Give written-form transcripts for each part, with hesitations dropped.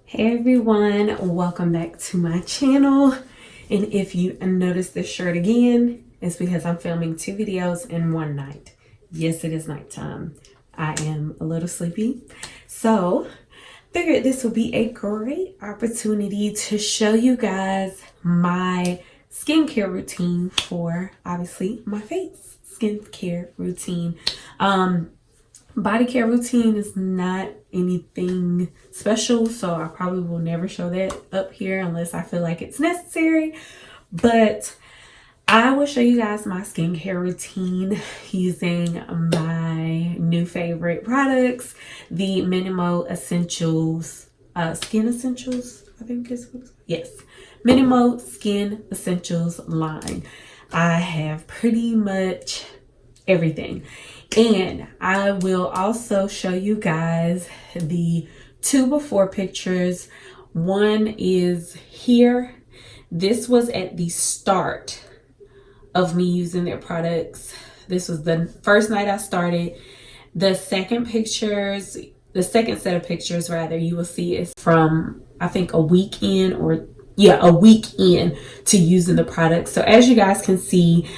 Hey everyone, welcome back to my channel. And if you notice this shirt again, it's because I'm filming 2 videos in one night. Yes, it is nighttime. I am a little sleepy. So figured this would be a great opportunity to show you guys my skincare routine for obviously my face. Skincare routine. Body care routine is not anything special, so I probably will never show that up here unless I feel like it's necessary. But I will show you guys my skincare routine using my new favorite products, the Minimo Essentials, Skin Essentials, I think is what it's called. Yes, Minimo Skin Essentials line. I have pretty much everything. And I will also show you guys the 2 before pictures. One is here. This was at the start of me using their products. This was the first night I started. The second set of pictures rather, you will see is from I think a week in to using the product. So as you guys can see,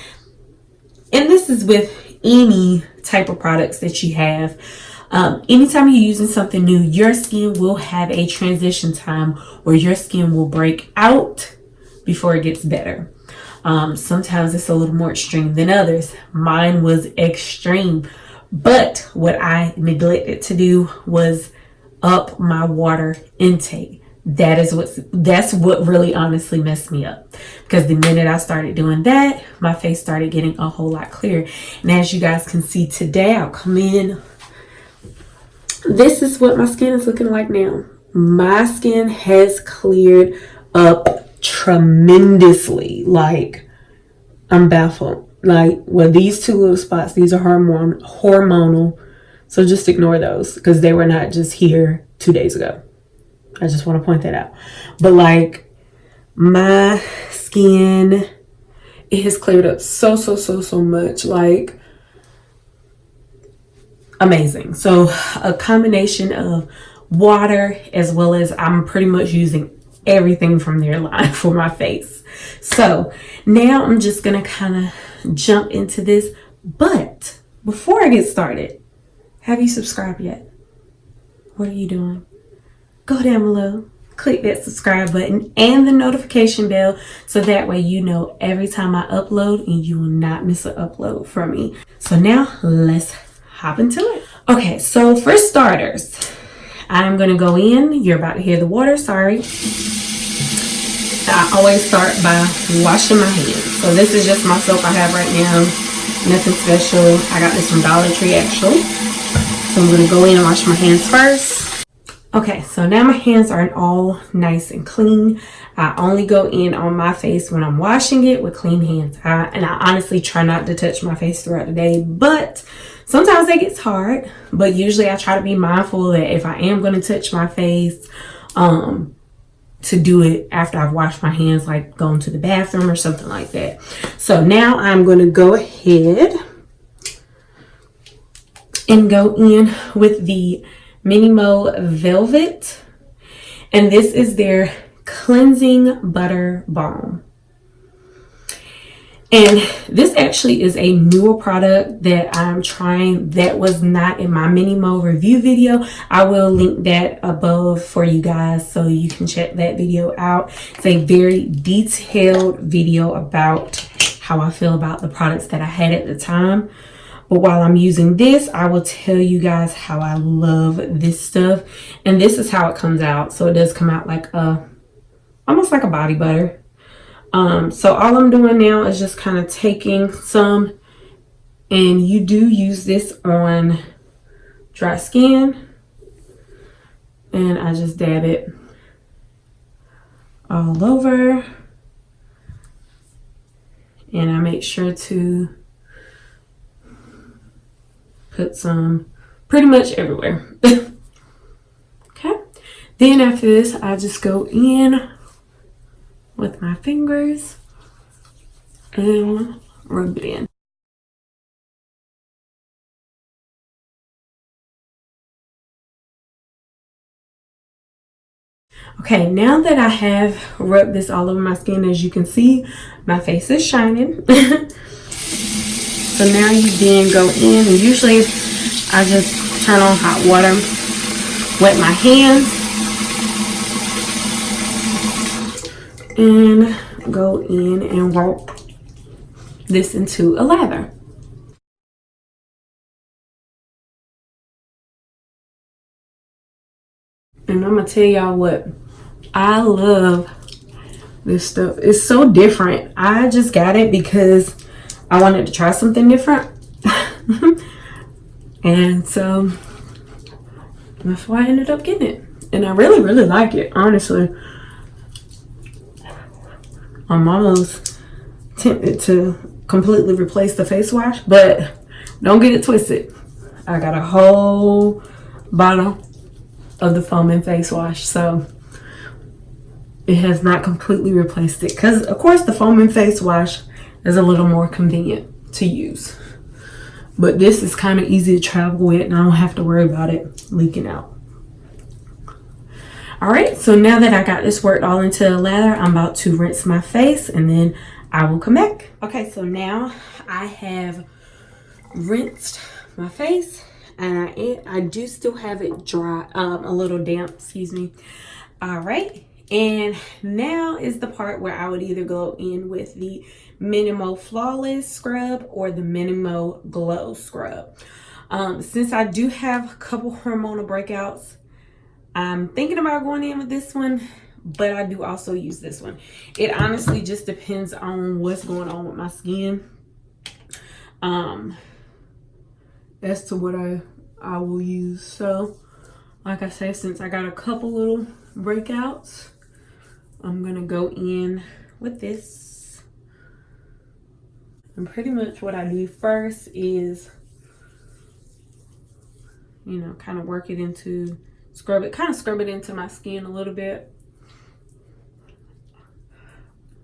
and this is with any type of products that you have, anytime you're using something new, your skin will have a transition time where your skin will break out before it gets better. Sometimes it's a little more extreme than others. Mine was extreme, but what I neglected to do was up my water intake. That's what really honestly messed me up, because the minute I started doing that, my face started getting a whole lot clearer. And as you guys can see today, I'll come in. This is what my skin is looking like now. My skin has cleared up tremendously. Like, I'm baffled. Like, well, these 2 little spots, these are hormonal. So just ignore those, because they were not just here 2 days ago. I just want to point that out. But like, my skin, it has cleared up so much. Like, amazing. So a combination of water, as well as I'm pretty much using everything from their line for my face. So now I'm just gonna kind of jump into this. But before I get started, have you subscribed yet? What are you doing? Go down below, click that subscribe button and the notification bell, so that way you know every time I upload and you will not miss an upload from me. So now let's hop into it. Okay, so for starters, I'm gonna go in. You're about to hear the water, sorry. I always start by washing my hands. So this is just my soap I have right now. Nothing special. I got this from Dollar Tree actually. So I'm gonna go in and wash my hands first. Okay, so now my hands are all nice and clean. I only go in on my face when I'm washing it with clean hands. And I honestly try not to touch my face throughout the day, but sometimes that gets hard. But usually I try to be mindful that if I am going to touch my face, to do it after I've washed my hands, like going to the bathroom or something like that. So now I'm going to go ahead and go in with the Minimo Velvet, and this is their cleansing butter balm. And this actually is a newer product that I'm trying that was not in my Minimo review video. I will link that above for you guys so you can check that video out. It's a very detailed video about how I feel about the products that I had at the time. But while I'm using this, I will tell you guys how I love this stuff. And this is how it comes out. So it does come out like almost like a body butter. So all I'm doing now is just kind of taking some, and you do use this on dry skin. And I just dab it all over. And I make sure to put some pretty much everywhere. Okay, then after this I just go in with my fingers and rub it in. Okay, now that I have rubbed this all over my skin, as you can see, my face is shining. So now you then go in, and usually I just turn on hot water, wet my hands, and go in and roll this into a lather. And I'm gonna tell y'all what, I love this stuff. It's so different. I just got it because I wanted to try something different. And so that's why I ended up getting it. And I really, really like it, honestly. I'm almost tempted to completely replace the face wash, but don't get it twisted. I got a whole bottle of the foaming face wash, so it has not completely replaced it, because of course the foaming face wash is a little more convenient to use, but this is kind of easy to travel with and I don't have to worry about it leaking out. All right, so now that I got this worked all into a lather, I'm about to rinse my face and then I will come back. Okay, so now I have rinsed my face and I do still have it dry, a little damp, excuse me. All right, and now is the part where I would either go in with the Minimo Flawless Scrub or the Minimo Glow Scrub. Since I do have a couple hormonal breakouts, I'm thinking about going in with this one, but I do also use this one. It honestly just depends on what's going on with my skin. As to what I will use. So, like I say, since I got a couple little breakouts, I'm gonna go in with this. And pretty much what I do first is, you know, kind of work it into, scrub it into my skin a little bit.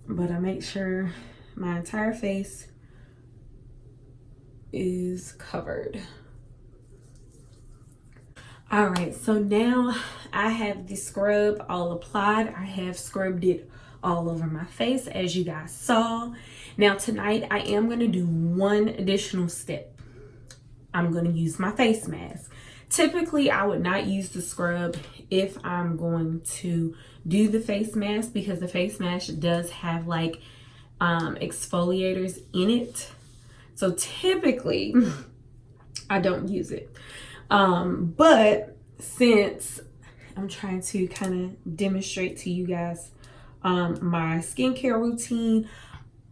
But I make sure my entire face is covered. All right, so now I have the scrub all applied. I have scrubbed it all over my face, as you guys saw. Now tonight I am going to do one additional step. I'm going to use my face mask. Typically I would not use the scrub if I'm going to do the face mask, because the face mask does have like exfoliators in it. So typically I don't use it. But since I'm trying to kind of demonstrate to you guys my skincare routine,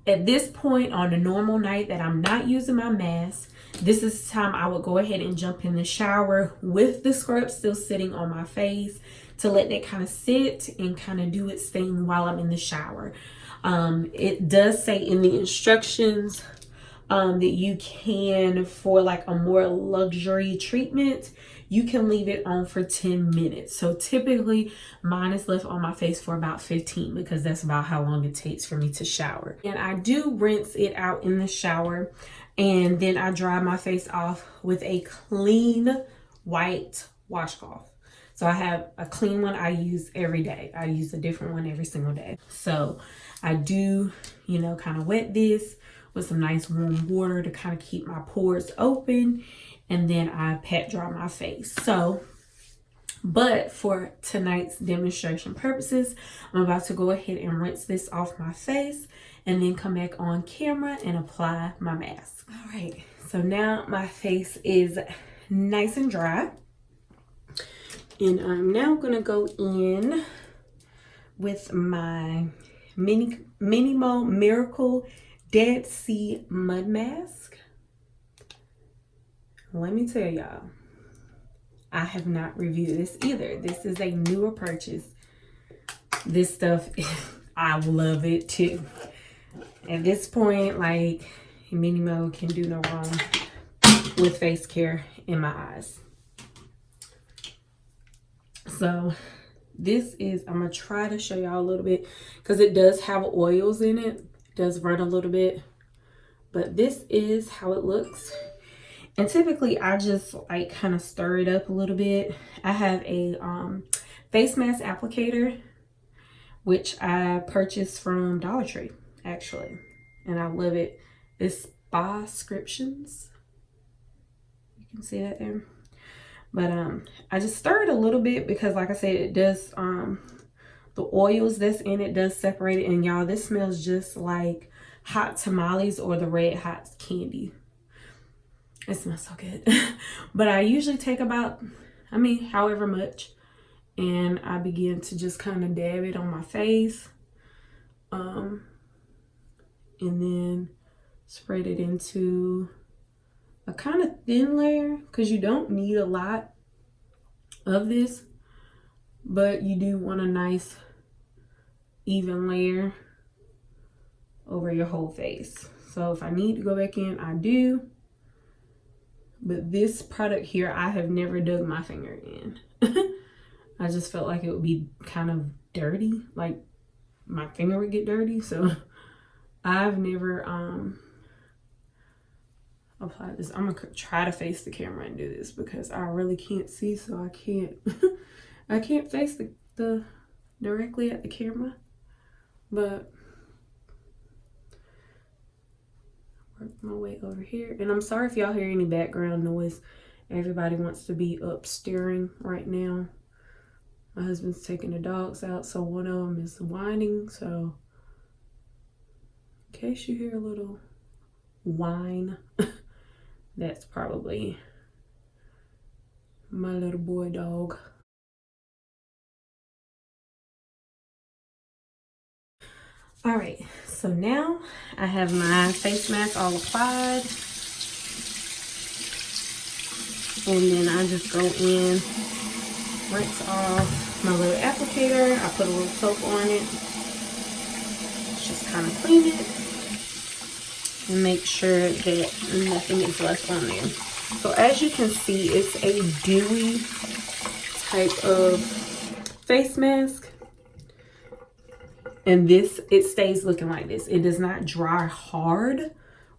at this point on a normal night that I'm not using my mask, this is the time I would go ahead and jump in the shower with the scrub still sitting on my face to let that kind of sit and kind of do its thing while I'm in the shower. It does say in the instructions that you can, for like a more luxury treatment, you can leave it on for 10 minutes. So typically mine is left on my face for about 15, because that's about how long it takes for me to shower. And I do rinse it out in the shower, and then I dry my face off with a clean white washcloth. So I have a clean one I use every day. I use a different one every single day. So I do, you know, kind of wet this with some nice warm water to kind of keep my pores open, and then I pat dry my face. So, but for tonight's demonstration purposes, I'm about to go ahead and rinse this off my face and then come back on camera and apply my mask. All right, so now my face is nice and dry, and now I'm gonna go in with my Minimo Miracle Dead Sea Mud Mask. Let me tell y'all, I have not reviewed this either. This is a newer purchase. This stuff, I love it too. At this point, like, Minimo can do no wrong with face care in my eyes. So this is, I'm gonna try to show y'all a little bit, because it does have oils in it. It does run a little bit, but this is how it looks. And typically I just like kind of stir it up a little bit. I have a face mask applicator, which I purchased from Dollar Tree, actually. And I love it. It's Prescriptions. You can see that there. But I just stir it a little bit because, like I said, it does, the oils that's in it does separate it. And y'all, this smells just like hot tamales or the red hot candy. It smells so good. But I usually take about, however much. And I begin to just kind of dab it on my face. And then spread it into a kind of thin layer, because you don't need a lot of this, but you do want a nice even layer over your whole face. So if I need to go back in, I do. But this product here, I have never dug my finger in. I just felt like it would be kind of dirty, like my finger would get dirty. So I've never applied this. I'm gonna try to face the camera and do this because I really can't see, so I can't I can't face the directly at the camera. But work my way over here. And I'm sorry if y'all hear any background noise. Everybody wants to be up stirring right now. My husband's taking the dogs out, so one of them is whining. So in case you hear a little whine, that's probably my little boy dog. All right, so now I have my face mask all applied. And then I just go in, rinse off my little applicator. I put a little soap on it. Just kind of clean it. And make sure that nothing is left on there. So as you can see, it's a dewy type of face mask. And this, it stays looking like this. It does not dry hard,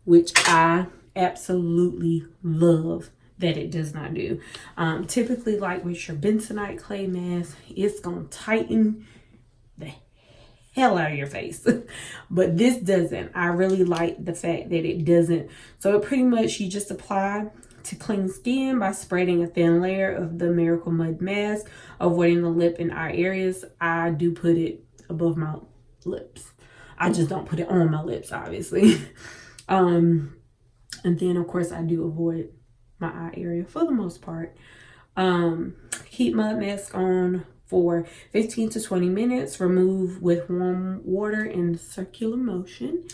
which I absolutely love that it does not do. Typically, like with your bentonite clay mask, it's gonna tighten the hell out of your face. But this doesn't. I really like the fact that it doesn't. So it pretty much, you just apply to clean skin by spreading a thin layer of the Miracle Mud mask, avoiding the lip and eye areas. I do put it above my lips. I just don't put it on my lips, obviously. And then of course I do avoid my eye area for the most part. Keep mud mask on for 15 to 20 minutes. Remove with warm water in circular motion.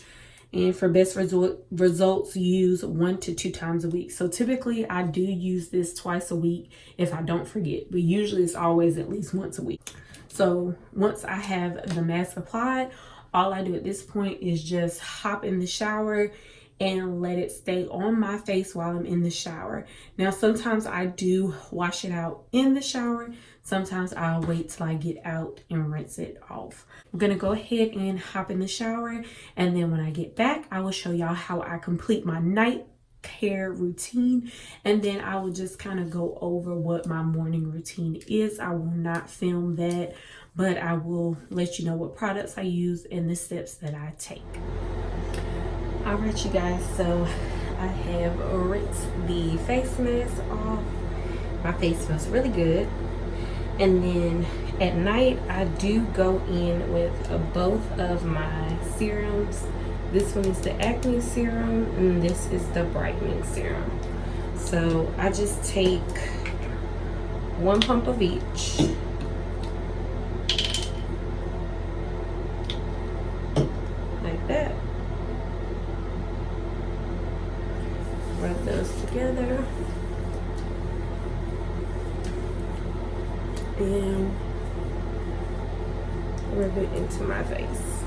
And for best results, use 1 to 2 times a week. So typically I do use this twice a week if I don't forget, but usually it's always at least once a week. So once I have the mask applied, all I do at this point is just hop in the shower and let it stay on my face while I'm in the shower. Now, sometimes I do wash it out in the shower. Sometimes I'll wait till I get out and rinse it off. I'm gonna go ahead and hop in the shower, and then when I get back, I will show y'all how I complete my night care routine, and then I will just kind of go over what my morning routine is. I will not film that, but I will let you know what products I use and the steps that I take. All right, you guys, so I have rinsed the face mask off. My face feels really good. And then at night, I do go in with both of my serums. This one is the acne serum, and this is the brightening serum. So I just take 1 pump of each. Like that. Rub those together. And rub it into my face.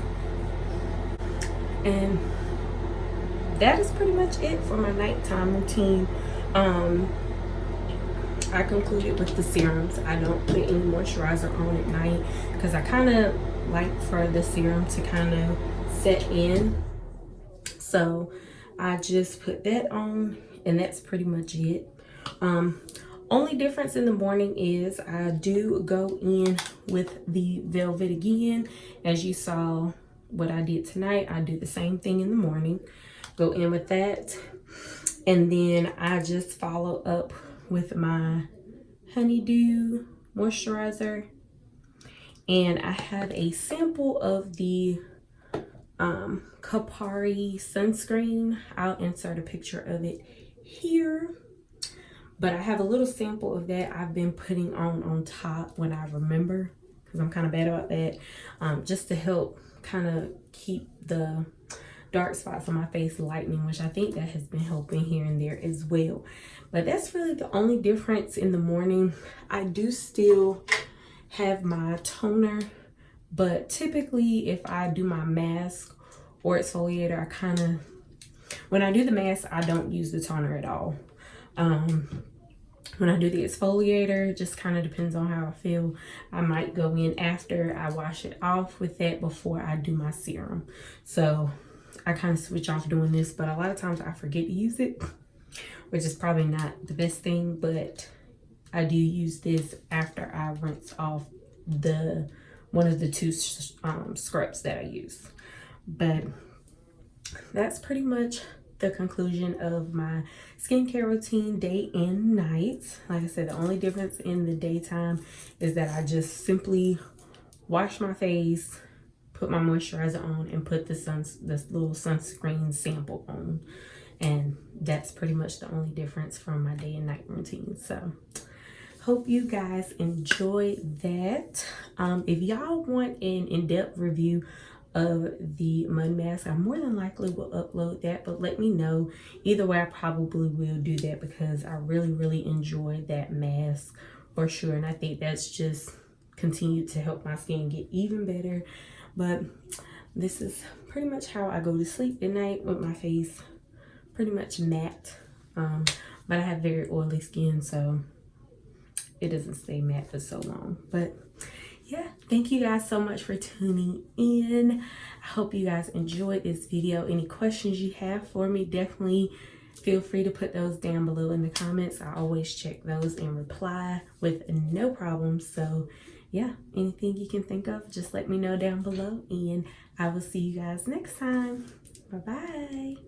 And that is pretty much it for my nighttime routine. I concluded with the serums. I don't put any moisturizer on at night because I kind of like for the serum to kind of set in. So I just put that on, and that's pretty much it. Only difference in the morning is I do go in with the Velvet again. As you saw what I did tonight, I do the same thing in the morning. Go in with that. And then I just follow up with my Honeydew Moisturizer. And I have a sample of the Kapari sunscreen. I'll insert a picture of it here. But I have a little sample of that I've been putting on top when I remember, because I'm kind of bad about that, just to help kind of keep the dark spots on my face lightening, which I think that has been helping here and there as well. But that's really the only difference in the morning. I do still have my toner, but typically if I do my mask or exfoliator, I kind of, when I do the mask, I don't use the toner at all. When I do the exfoliator, just kind of depends on how I feel. I might go in after I wash it off with that before I do my serum. So I kind of switch off doing this, but a lot of times I forget to use it, which is probably not the best thing, but I do use this after I rinse off one of the two scrubs that I use. But that's pretty much the conclusion of my skincare routine, day and night. Like I said, the only difference in the daytime is that I just simply wash my face, put my moisturizer on, and put this little sunscreen sample on. And that's pretty much the only difference from my day and night routine. So hope you guys enjoy that. If y'all want an in-depth review of the mud mask, I more than likely will upload that, but let me know. Either way, I probably will do that because I really enjoy that mask for sure, and I think that's just continued to help my skin get even better. But this is pretty much how I go to sleep at night, with my face pretty much matte. But I have very oily skin, so it doesn't stay matte for so long. But yeah, thank you guys so much for tuning in. I hope you guys enjoyed this video. Any questions you have for me, definitely feel free to put those down below in the comments. I always check those and reply with no problem. So yeah, anything you can think of, just let me know down below, and I will see you guys next time. Bye bye.